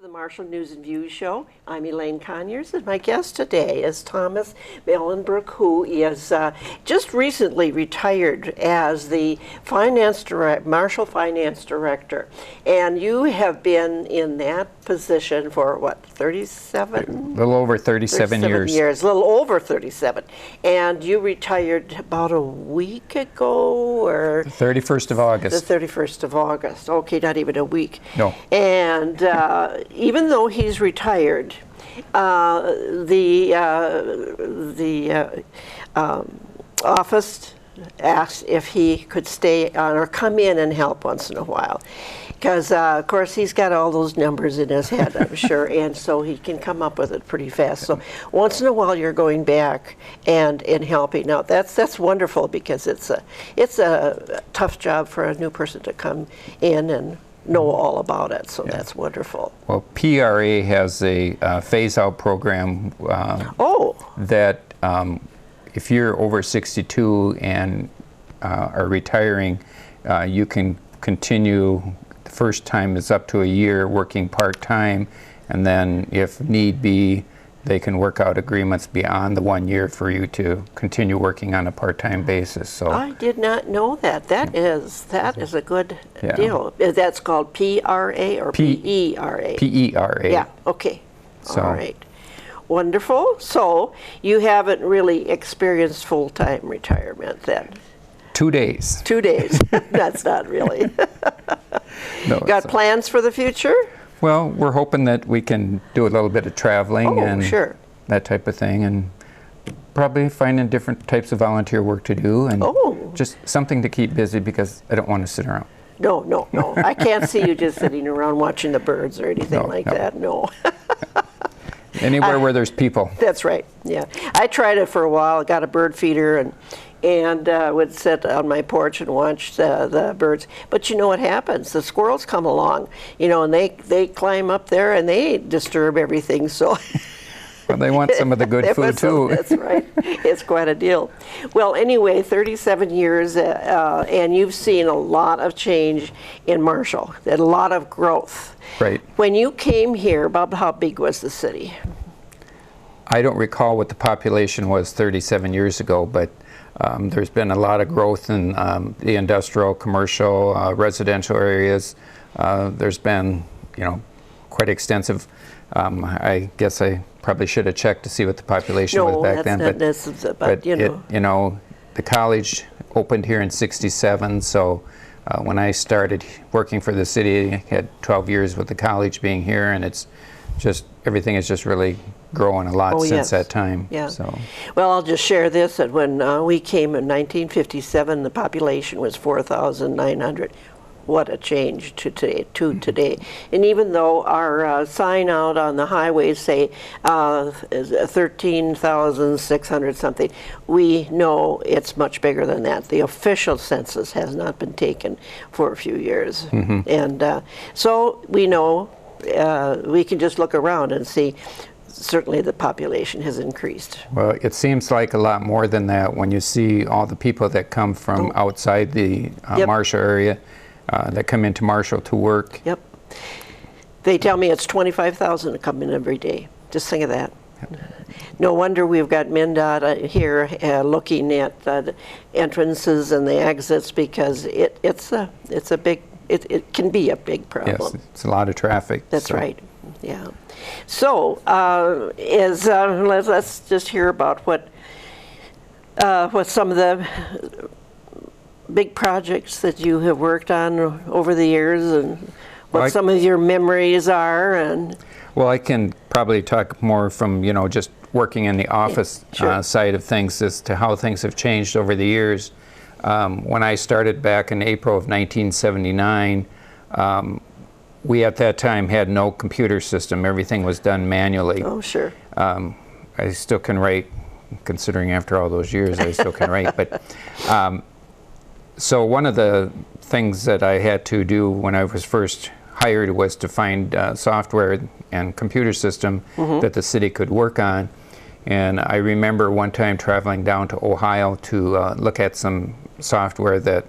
the Marshall News and Views Show. I'm Elaine Conyers, and my guest today is Thomas Meulebroeck, who is just recently retired as the Marshall Finance Director. And you have been in that position for, what, 37? A little over 37 years. A little over 37. And you retired about a week ago, or? The 31st of August. The 31st of August. Okay, not even a week. No. And even though he's retired, the office asked if he could stay on or come in and help once in a while. Because, of course, he's got all those numbers in his head, I'm sure, and so he can come up with it pretty fast. So once in a while you're going back and helping out. That's wonderful, because it's a tough job for a new person to come in and know all about it, so that's wonderful. Well, PRA has a phase-out program that if you're over 62 and are retiring, you can continue. The first time is up to a year working part-time, and then if need be, they can work out agreements beyond the 1 year for you to continue working on a part-time basis. So I did not know that. That is a good deal. That's called PRA or PERA? PERA. Yeah, okay. So, all right. Wonderful. So you haven't really experienced full-time retirement then? 2 days. 2 days. That's not really. No, Got plans for the future? Well, we're hoping that we can do a little bit of traveling and that type of thing, and probably finding different types of volunteer work to do, and just something to keep busy, because I don't want to sit around. No. I can't see you just sitting around watching the birds or anything that. No. Anywhere where there's people. That's right. Yeah. I tried it for a while. Got a bird feeder and would sit on my porch and watch the birds. But you know what happens? The squirrels come along, and they climb up there and they disturb everything. So. Well, they want some of the good food too. That's right. It's quite a deal. Well, anyway, 37 years, and you've seen a lot of change in Marshall, a lot of growth. Right. When you came here, about how big was the city? I don't recall what the population was 37 years ago, but there's been a lot of growth in the industrial, commercial, residential areas. There's been, quite extensive. I guess I probably should have checked to see what the population was back then. But the college opened here in '67, so when I started working for the city, I had 12 years with the college being here, and it's just, everything is just really growing a lot since that time. Yeah. So. Well, I'll just share this, that when we came in 1957, the population was 4,900. What a change to today. And even though our sign out on the highways say 13,600 something, we know it's much bigger than that. The official census has not been taken for a few years. And so we know, we can just look around and see certainly the population has increased. Well, it seems like a lot more than that when you see all the people that come from outside the Marshall area that come into Marshall to work. Yep. They tell me it's 25,000 to come in every day. Just think of that. No wonder we've got MnDOT here looking at the entrances and the exits, because it can be a big problem. Yes, it's a lot of traffic. That's right. Yeah. So let's just hear about what some of the big projects that you have worked on over the years, and what some of your memories are. And well, I can probably talk more from just working in the office side of things as to how things have changed over the years. When I started back in April of 1979, we at that time had no computer system. Everything was done manually. Oh, sure. I still can write, considering after all those years I still can write. But so one of the things that I had to do when I was first hired was to find software and computer system that the city could work on. And I remember one time traveling down to Ohio to look at some software that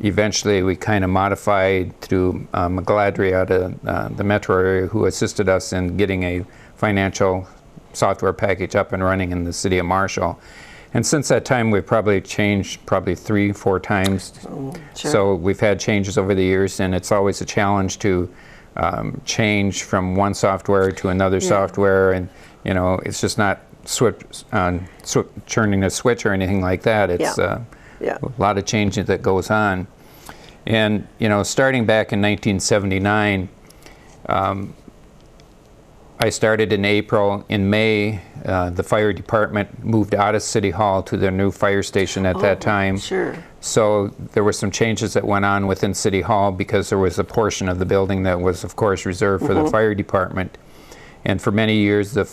eventually we kind of modified through McGladrey out of the metro area, who assisted us in getting a financial software package up and running in the city of Marshall. And since that time, we've probably changed 3-4 times. Oh, sure. So we've had changes over the years, and it's always a challenge to change from one software to another software. And you know, it's just not turning a switch or anything like that. It's a lot of changes that goes on. And you know, starting back in 1979, I started in April. In May, the fire department moved out of City Hall to their new fire station at that time. Sure. So there were some changes that went on within City Hall, because there was a portion of the building that was, of course, reserved for the fire department. And for many years, the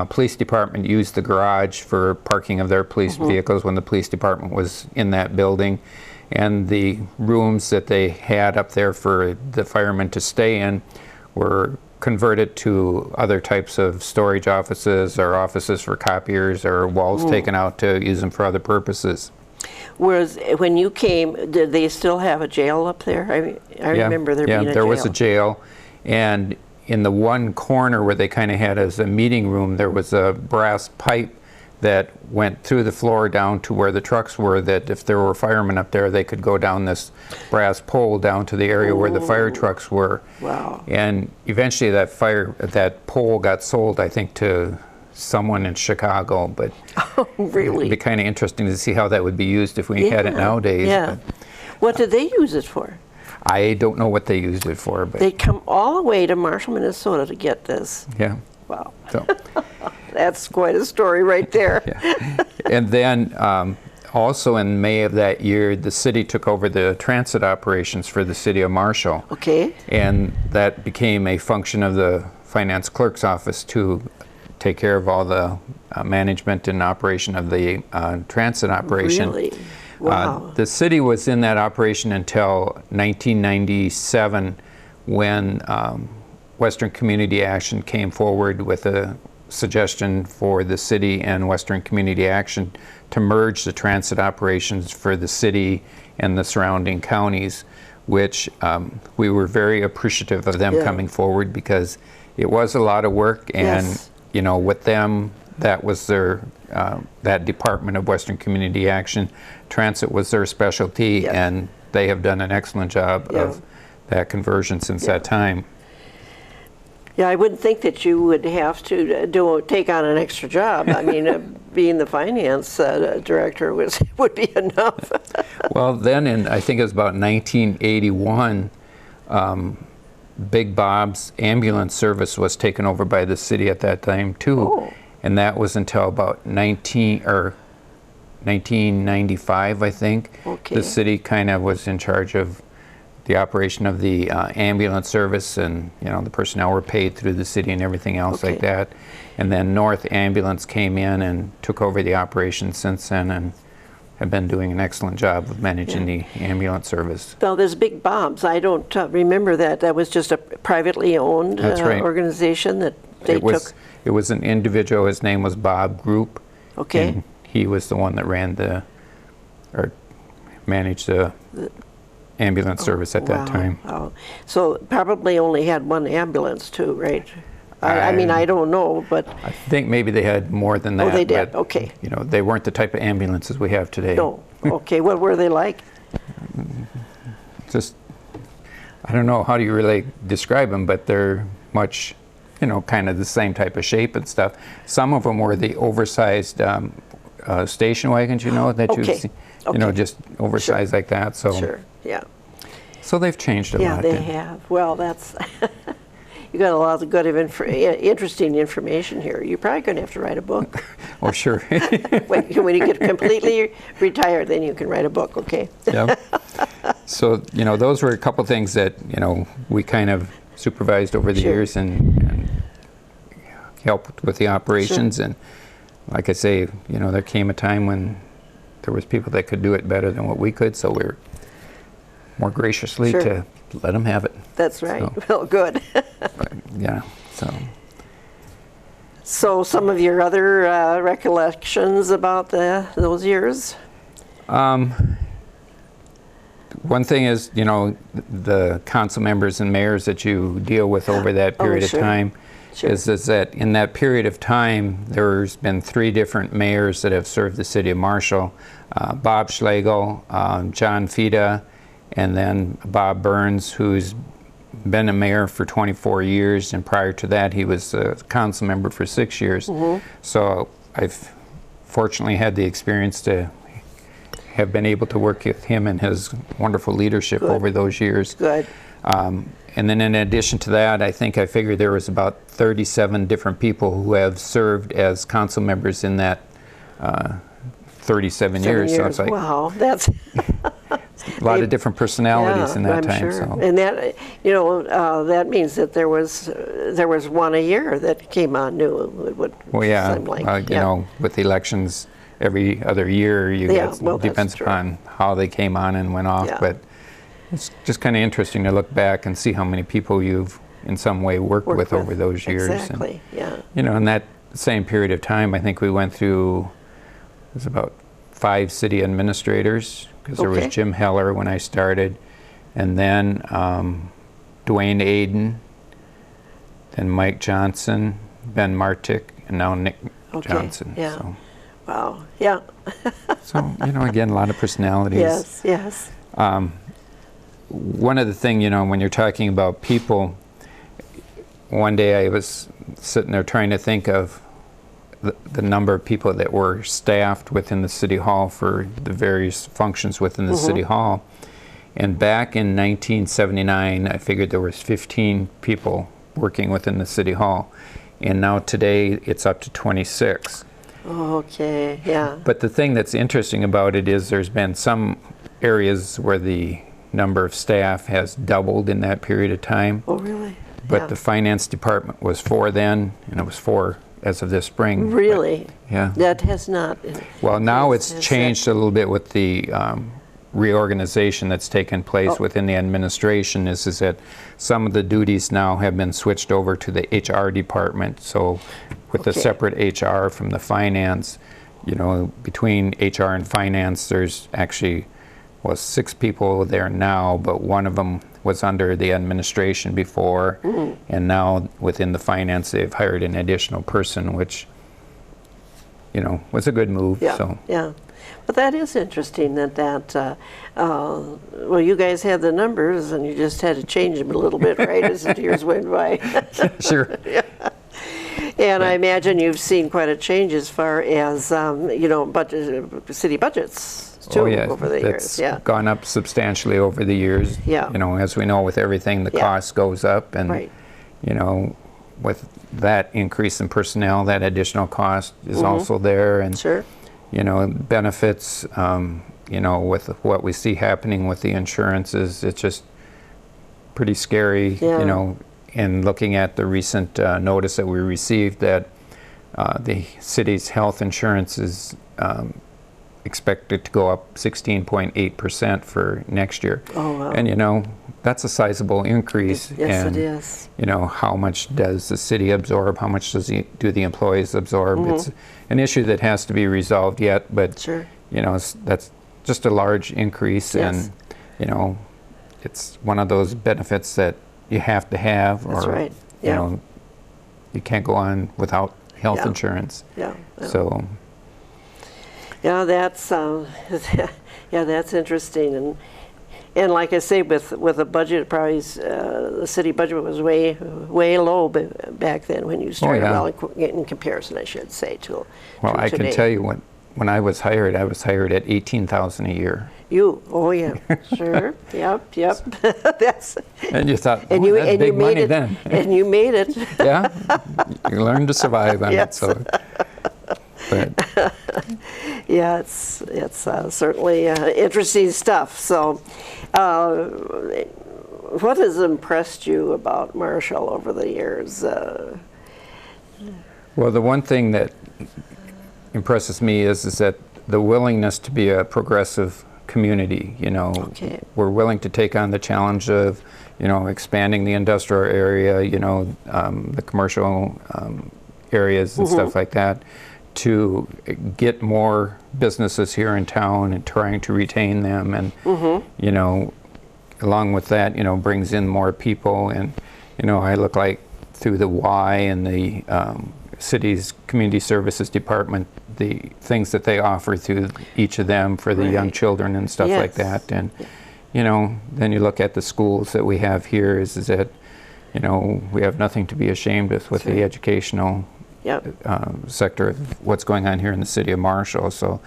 police department used the garage for parking of their police vehicles when the police department was in that building. And the rooms that they had up there for the firemen to stay in were converted to other types of storage offices, or offices for copiers, or walls taken out to use them for other purposes. Whereas when you came, did they still have a jail up there? I remember there being a jail. Yeah, there was a jail. And in the one corner where they kind of had as a meeting room, there was a brass pipe that went through the floor down to where the trucks were, that if there were firemen up there, they could go down this brass pole down to the area where the fire trucks were. Wow. And eventually that pole got sold, I think, to someone in Chicago. But really? it'd be kind of interesting to see how that would be used if we had it nowadays. Yeah. But what did they use it for? I don't know what they used it for, but They come all the way to Marshall, Minnesota to get this. yeah. Wow. So. That's quite a story right there. Yeah. And then also in May of that year, the city took over the transit operations for the city of Marshall. Okay. And that became a function of the finance clerk's office to take care of all the management and operation of the transit operation. Really? Wow. The city was in that operation until 1997, when Western Community Action came forward with a suggestion for the city and Western Community Action to merge the transit operations for the city and the surrounding counties, which we were very appreciative of them coming forward, because it was a lot of work. And you know, with them, that was their that department of Western Community Action. Transit was their specialty, and they have done an excellent job of that conversion since that time. Yeah, I wouldn't think that you would have to take on an extra job. I mean, being the finance director would be enough. Well, then I think it was about 1981, Big Bob's ambulance service was taken over by the city at that time too. Oh. And that was until about 1995, I think. Okay. The city kind of was in charge of the operation of the ambulance service, and you know, the personnel were paid through the city and everything else like that. And then North Ambulance came in and took over the operation since then, and have been doing an excellent job of managing the ambulance service. Well, there's Big Bob's. I don't remember that. That was just a privately owned organization that they took. It was an individual. His name was Bob Group. Okay. And he was the one that managed the ambulance service at that time. Oh. So probably only had one ambulance too, right? I mean, I don't know, but I think maybe they had more than that. Oh, they did. But, okay. You know, they weren't the type of ambulances we have today. No. Okay. What were they like? Just, I don't know, how do you really describe them, but they're much, you know, kind of the same type of shape and stuff. Some of them were the oversized station wagons, you know, that you see, you know, just oversized like that. So Sure. Yeah. So they've changed a lot. Yeah, they have. Well, that's you got a lot of good interesting information here. You're probably going to have to write a book. Oh, sure. when you get completely retired, then you can write a book. Okay. Yeah. So you know, those were a couple things that you know we kind of supervised over the years and helped with the operations. And like I say, you know, there came a time when there was people that could do it better than what we could, so we were more graciously to let them have it. That's right. So, well, good. but, yeah. So some of your other recollections about those years? one thing is, you know, the council members and mayors that you deal with over that period of sure. time, Sure. is that in that period of time, there's been 3 different mayors that have served the city of Marshall. Bob Schlegel, John Fida, and then Bob Burns, who's been a mayor for 24 years, and prior to that he was a council member for 6 years. So I've fortunately had the experience to have been able to work with him and his wonderful leadership over those years. Good. And then in addition to that, I think I figured there was about 37 different people who have served as council members in that 37 years. So it's like, wow, that's a lot of different personalities in that I'm time. sure. So. And that, you know, that means that there was one a year that came on new. It would Well, yeah, seem like. you know, with elections every other year, you get, well, depends that's true. upon how they came on and went off. Yeah. But it's just kind of interesting to look back and see how many people you've in some way worked with over those years. Exactly. And, you know, in that same period of time, I think we went through, it was about 5 city administrators, because there was Jim Heller when I started, and then Dwayne Aden, then Mike Johnson, Ben Martick, and now Nick Johnson. Yeah. So. Wow. Yeah. So, you know, again, a lot of personalities. Yes. Yes. One other thing, you know, when you're talking about people, one day I was sitting there trying to think of the number of people that were staffed within the City Hall for the various functions within the City Hall. And back in 1979, I figured there was 15 people working within the City Hall. And now today, it's up to 26. Okay, yeah. But the thing that's interesting about it is there's been some areas where the number of staff has doubled in that period of time. Oh, really? But the finance department was 4 then, and it was 4 as of this spring. Really? But, yeah. That has not. Well, now it's changed a little bit with the reorganization that's taken place within the administration. Is that some of the duties now have been switched over to the HR department. So with the separate HR from the finance, you know, between HR and finance, there's actually 6 people there now, but one of them was under the administration before, and now within the finance they've hired an additional person, which, you know, was a good move. Yeah, so. yeah. But that is interesting that well, you guys had the numbers and you just had to change them a little bit, right, as the years went by. Sure. Yeah. And I imagine you've seen quite a change as far as, you know, city budgets. Too, over the years. It's gone up substantially over the years. Yeah. You know, as we know, with everything, the cost goes up, and you know, with that increase in personnel, that additional cost is also there, and you know, benefits. You know, with what we see happening with the insurances, it's just pretty scary. You know, in looking at the recent notice that we received that the city's health insurance is expected to go up 16.8% for next year. Oh, wow. And you know, that's a sizable increase. Yes, and, it is. You know, how much does the city absorb? How much do the employees absorb? It's an issue that has to be resolved yet, but you know, that's just a large increase, and you know, it's one of those benefits that you have to have, or you know, you can't go on without health insurance. So. Yeah, that's yeah, that's interesting, and like I say, with a budget, probably the city budget was way low back then when you started. Well, in comparison, I should say to. Well, to I today. can tell you when I was hired at $18,000 a year. You? Oh yeah, sure. Yep. That's. And you thought, and that's big money then. And you made it. Yeah, you learned to survive on it. So. But. Yeah, it's certainly interesting stuff. So, what has impressed you about Marshall over the years? Well, the one thing that impresses me is that the willingness to be a progressive community. You know, we're willing to take on the challenge of, you know, expanding the industrial area. You know, the commercial areas and stuff like that, to get more businesses here in town and trying to retain them, and you know, along with that, you know, brings in more people. And you know, I look like through the Y and the city's community services department, the things that they offer through each of them for the young children and stuff like that. And you know, then you look at the schools that we have here, is that, you know, we have nothing to be ashamed with the educational sector of what's going on here in the city of Marshall. So,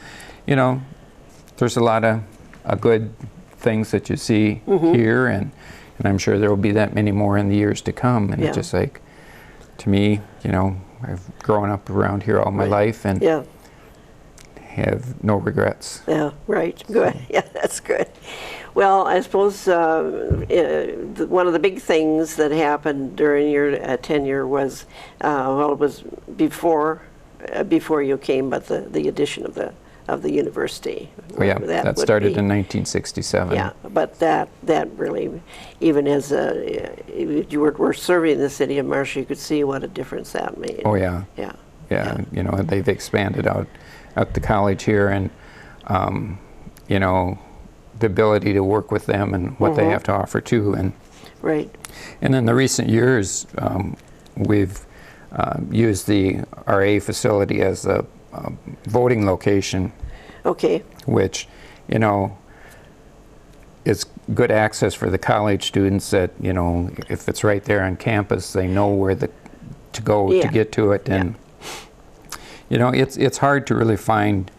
you know, there's a lot of good things that you see here, and I'm sure there will be that many more in the years to come. And it's just like, to me, you know, I've grown up around here all my life, and have no regrets. Yeah, right. Good. Yeah, that's good. Well, I suppose one of the big things that happened during your tenure was, well, it was before you came, but the addition of the university. Oh, yeah, that started in 1967. Yeah, but that really, even as you were serving the city of Marshall, you could see what a difference that made. Oh yeah. Yeah. You know, they've expanded out at the college here, and you know, the ability to work with them and what they have to offer too. And and in the recent years, we've used the RA facility as a voting location. Okay. Which, you know, is good access for the college students that, you know, if it's right there on campus, they know where to go to get to it. And you know, it's hard to really find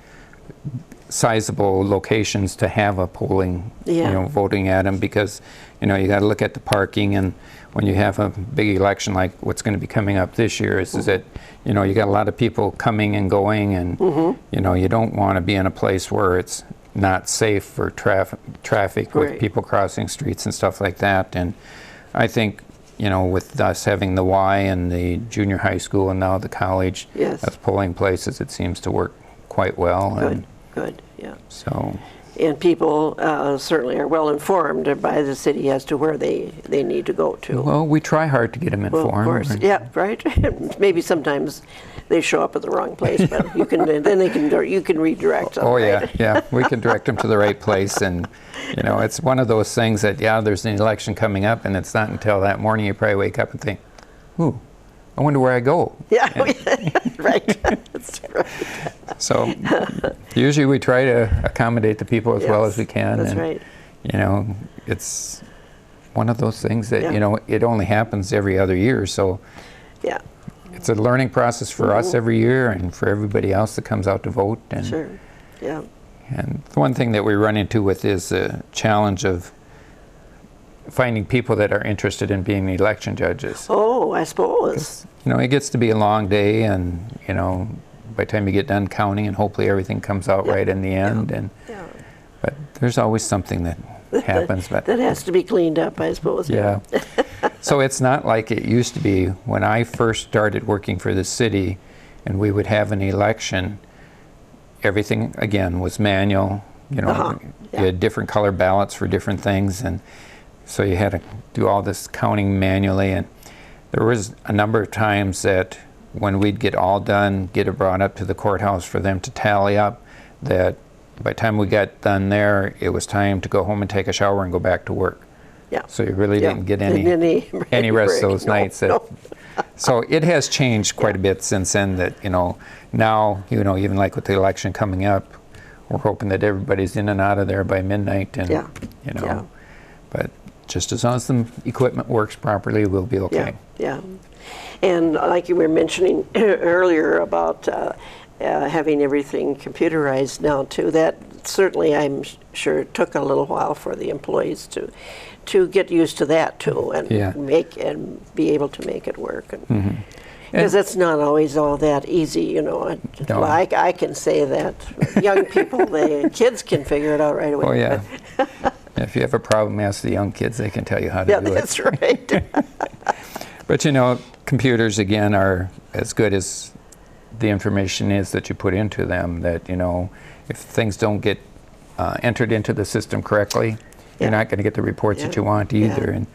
sizable locations to have a polling, you know, voting at them, because, you know, you got to look at the parking, and when you have a big election like what's going to be coming up this year, is that, you know, you got a lot of people coming and going, and you know, you don't want to be in a place where it's not safe for traffic with people crossing streets and stuff like that. And I think, you know, with us having the Y and the junior high school and now the college as polling places, it seems to work quite well. Good, yeah. So. And people certainly are well informed by the city as to where they need to go to. Well, we try hard to get them informed. Well, of course, yeah, right. Maybe sometimes they show up at the wrong place, but you can you can redirect them. Oh right? yeah, we can direct them to the right place. And you know, it's one of those things that there's an election coming up, and it's not until that morning you probably wake up and think, ooh, I wonder where I go. Yeah, right. That's right. So usually we try to accommodate the people as well as we can. That's and, right. You know, it's one of those things that, you know, it only happens every other year. So it's a learning process for us every year, and for everybody else that comes out to vote. And, and the one thing that we run into with is the challenge of finding people that are interested in being election judges. Oh, I suppose. You know, it gets to be a long day, and, you know, by the time you get done counting, and hopefully everything comes out right in the end. And but there's always something that happens. But that has to be cleaned up, I suppose. Yeah. So it's not like it used to be when I first started working for the city, and we would have an election. Everything again was manual. You know, you had different color ballots for different things, and so you had to do all this counting manually. And there was a number of times that when we'd get all done, get it brought up to the courthouse for them to tally up, that by the time we got done there, it was time to go home and take a shower and go back to work. Yeah. So you really didn't get any rest those nights. So it has changed quite a bit since then. That, you know, now, you know, even like with the election coming up, we're hoping that everybody's in and out of there by midnight, and you know, but just as long as the equipment works properly, we'll be okay. Yeah. And like you were mentioning earlier about having everything computerized now too, that certainly, I'm sure, took a little while for the employees to get used to that too, and be able to make it work. And because it's not always all that easy, you know. Well, I can say that young people, kids can figure it out right away. Oh yeah. If you have a problem, ask the young kids; they can tell you how to do it. Yeah, that's right. But you know, computers again are as good as the information is that you put into them. That, you know, if things don't get entered into the system correctly, you're not going to get the reports that you want either. And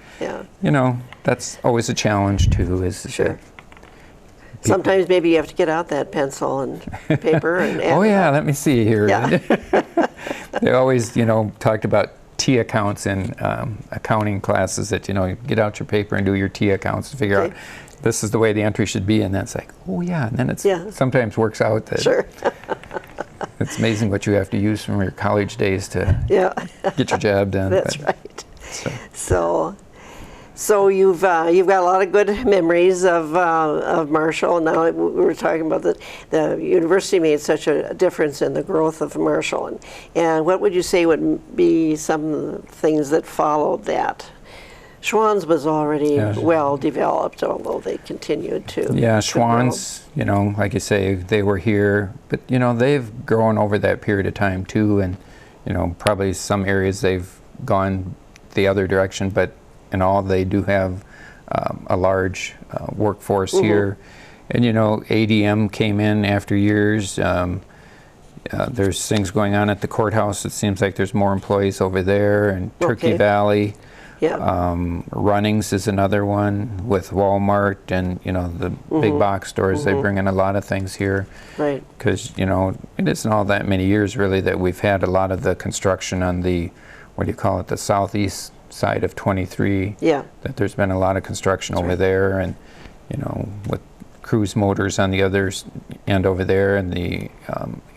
you know, that's always a challenge too. Is that Sometimes maybe you have to get out that pencil and paper and Oh yeah, let me see here. Yeah. They always, talked about T accounts in accounting classes that, you get out your paper and do your T accounts to figure out this is the way the entry should be, and then it's like, oh yeah, and then it's sometimes works out that Sure. it's amazing what you have to use from your college days to get your job done. That's right. So you've got a lot of good memories of Marshall. Now we were talking about the university made such a difference in the growth of Marshall, and what would you say would be some things that followed that? Schwann's was already well developed, although they continued to. Yeah, Schwann's, like you say, they were here, but they've grown over that period of time too, and probably some areas they've gone the other direction, but in all they do have a large workforce here, and ADM came in after years. There's things going on at the courthouse. It seems like there's more employees over there, and Turkey Valley. Runnings is another one with Walmart and the big box stores. They bring in a lot of things here, right? Because it isn't all that many years really that we've had a lot of the construction on the the southeast side of 23. That there's been a lot of construction over there, and with Cruise Motors on the other end over there, and the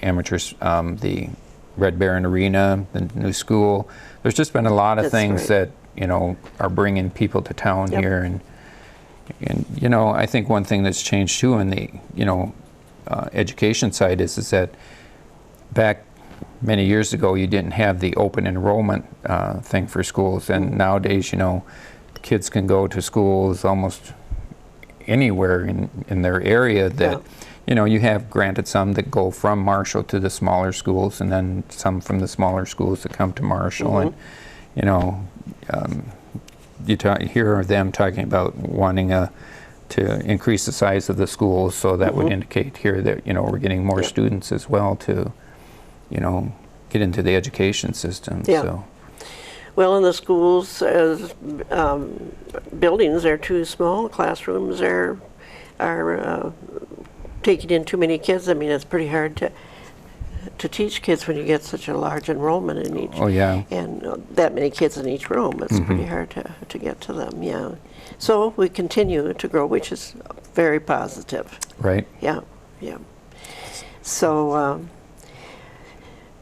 amateurs, the Red Baron Arena, the new school. There's just been a lot of things that are bringing people to town here, and I think one thing that's changed too in the education side is that back many years ago you didn't have the open enrollment thing for schools, and nowadays kids can go to schools almost anywhere in their area that you have granted some that go from Marshall to the smaller schools, and then some from the smaller schools that come to Marshall, and you hear them talking about wanting to increase the size of the schools, so that would indicate here that we're getting more students as well to get into the education system. So. Well, in the schools, buildings are too small. Classrooms are taking in too many kids. I mean, it's pretty hard to teach kids when you get such a large enrollment in each. And that many kids in each room. It's pretty hard to get to them. So we continue to grow, which is very positive. Right. So.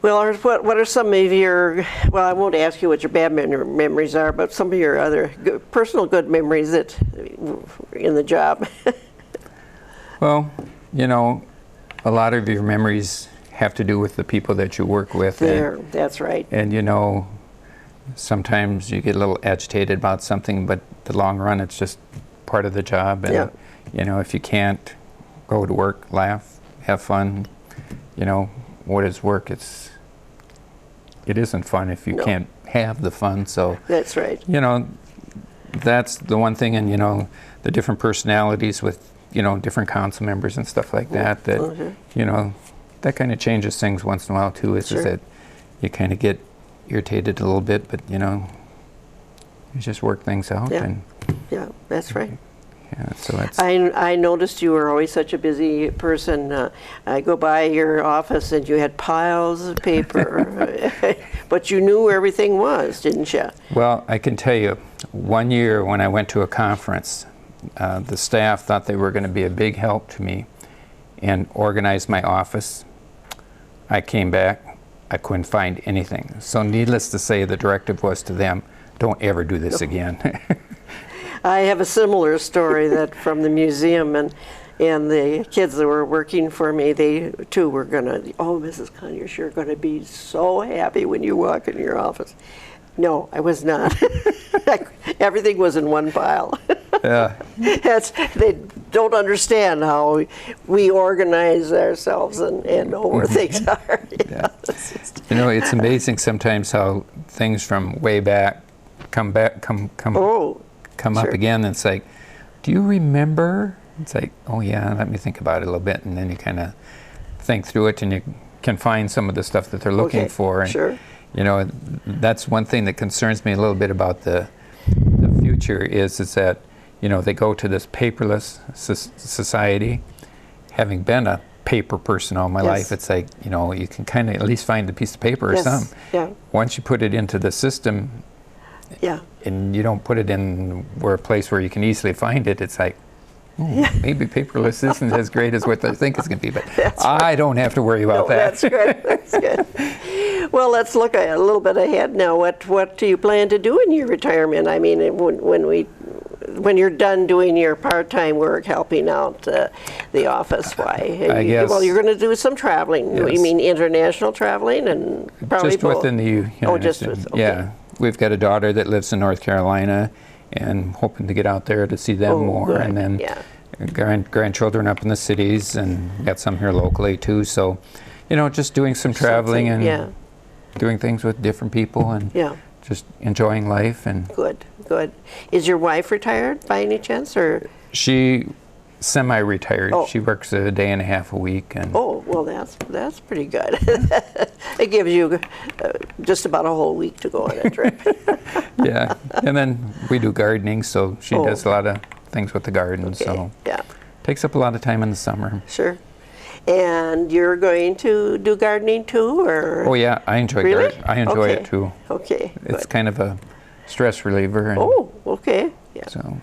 Well, what are some of your, well, I won't ask you what your bad memories are, but some of your other personal good memories that in the job? Well, a lot of your memories have to do with the people that you work with. That's right. And sometimes you get a little agitated about something, but the long run, it's just part of the job. And if you can't go to work, laugh, have fun, what is work? It isn't fun if you can't have the fun. So that's right. That's the one thing, and the different personalities with different council members and stuff like that. That that kind of changes things once in a while too. Is that you kind of get irritated a little bit, but you just work things out. And that's right. So that's. I noticed you were always such a busy person. I go by your office and you had piles of paper, but you knew where everything was, didn't you? Well, I can tell you, one year when I went to a conference, the staff thought they were going to be a big help to me and organized my office. I came back, I couldn't find anything. So needless to say, the directive was to them, don't ever do this again. I have a similar story that from the museum, and the kids that were working for me, they too were gonna, oh, Mrs. Conyers, you're gonna be so happy when you walk in your office. No, I was not. Everything was in one pile. They don't understand how we organize ourselves and know where things are. It's amazing sometimes how things from way back come up again, and it's like, do you remember? It's like, oh yeah, let me think about it a little bit, and then you kind of think through it, and you can find some of the stuff that they're looking for. And that's one thing that concerns me a little bit about the future is that you know, they go to this paperless society. Having been a paper person all my life, it's like, you know, you can kind of at least find a piece of paper or something. Yeah. Once you put it into the system, and you don't put it in a place where you can easily find it, it's like, maybe paperless isn't as great as what I think it's going to be, but I don't have to worry about that. That's good. That's good. Well, let's look a little bit ahead now. What do you plan to do in your retirement? I mean, when you're done doing your part-time work, helping out the office, I guess. Well, you're going to do some traveling. Yes. You mean international traveling, and probably just both. within the United States. Yeah, we've got a daughter that lives in North Carolina, and hoping to get out there to see them more, good. and then grandchildren up in the cities, and got some here locally too. So, you know, just doing some traveling and doing things with different people, and just enjoying life. And good. Is your wife retired by any chance, or? She semi-retired. She works a day and a half a week. And well, that's pretty good. It gives you just about a whole week to go on a trip. Yeah, and then we do gardening, so she does a lot of things with the garden. So takes up a lot of time in the summer. Sure. And you're going to do gardening too, or? Oh yeah, I enjoy gardening. I enjoy it too. Okay. It's kind of a stress reliever. And okay. Yeah. So,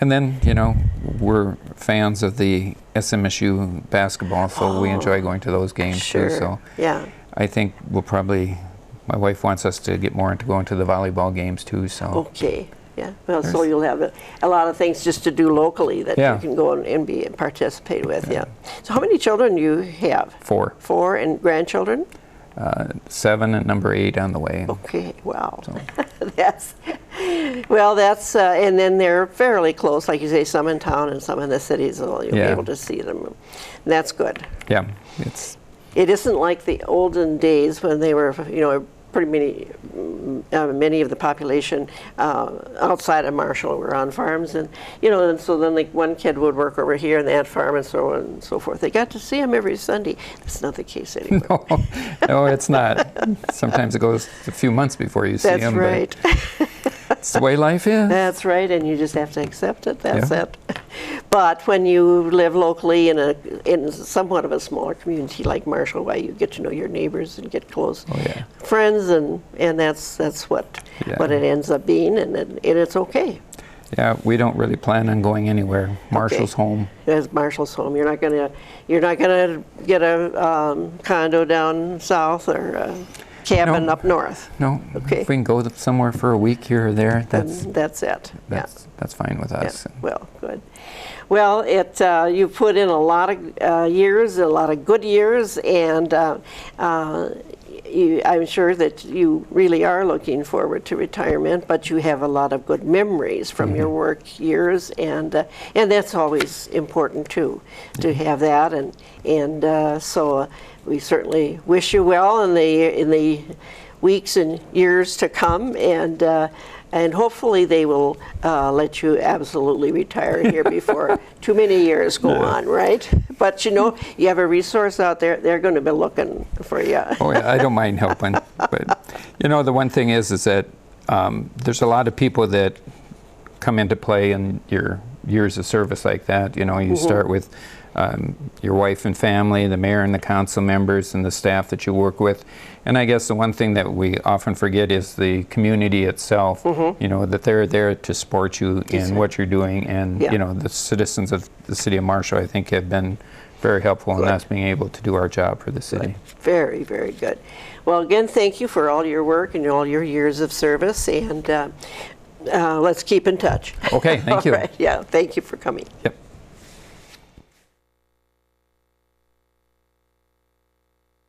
and then, you know, we're fans of the SMSU basketball, so we enjoy going to those games too. So I think we'll probably, my wife wants us to get more into going to the volleyball games too. So okay. Yeah, well, so you'll have a lot of things just to do locally that you can go and participate with. Yeah. So how many children do you have? 4. 4, and grandchildren? 7 and number 8 on the way. Okay, wow. So. that's and then they're fairly close, like you say, some in town and some in the cities, so you'll be able to see them. And that's good. Yeah, it isn't like the olden days when they were, you know, pretty many of the population outside of Marshall were on farms, and you know, and so then like one kid would work over here in that farm and so on and so forth. They got to see him every Sunday. That's not the case anymore. No, it's not. Sometimes it goes a few months before you see him. That's right. It's the way life is. That's right, and you just have to accept it. That's it. But when you live locally in somewhat of a smaller community like Marshall, why you get to know your neighbors and get close friends, and that's what it ends up being, and it's okay. Yeah, we don't really plan on going anywhere. Marshall's home. It's Marshall's home. You're not gonna get a condo down south or a cabin up north. No. Okay. If we can go somewhere for a week here or there, that's it. That's fine with us. Yeah. Well, good. Well, you put in a lot of years, a lot of good years, and I'm sure that you really are looking forward to retirement, but you have a lot of good memories from your work years, and that's always important too, to have that, and so we certainly wish you well in the weeks and years to come, and hopefully they will let you absolutely retire here before too many years go on, right? But you know, you have a resource out there, they're going to be looking for you. Oh yeah, I don't mind helping. But you know, the one thing is that there's a lot of people that come into play in your years of service like that. You know, you start with your wife and family, the mayor and the council members and the staff that you work with. And I guess the one thing that we often forget is the community itself, you know, that they're there to support you in what you're doing. And, you know, the citizens of the city of Marshall, I think, have been very helpful in us being able to do our job for the city. Good. Very, very good. Well, again, thank you for all your work and all your years of service. And let's keep in touch. Okay, thank you. All right, yeah, thank you for coming. Yep.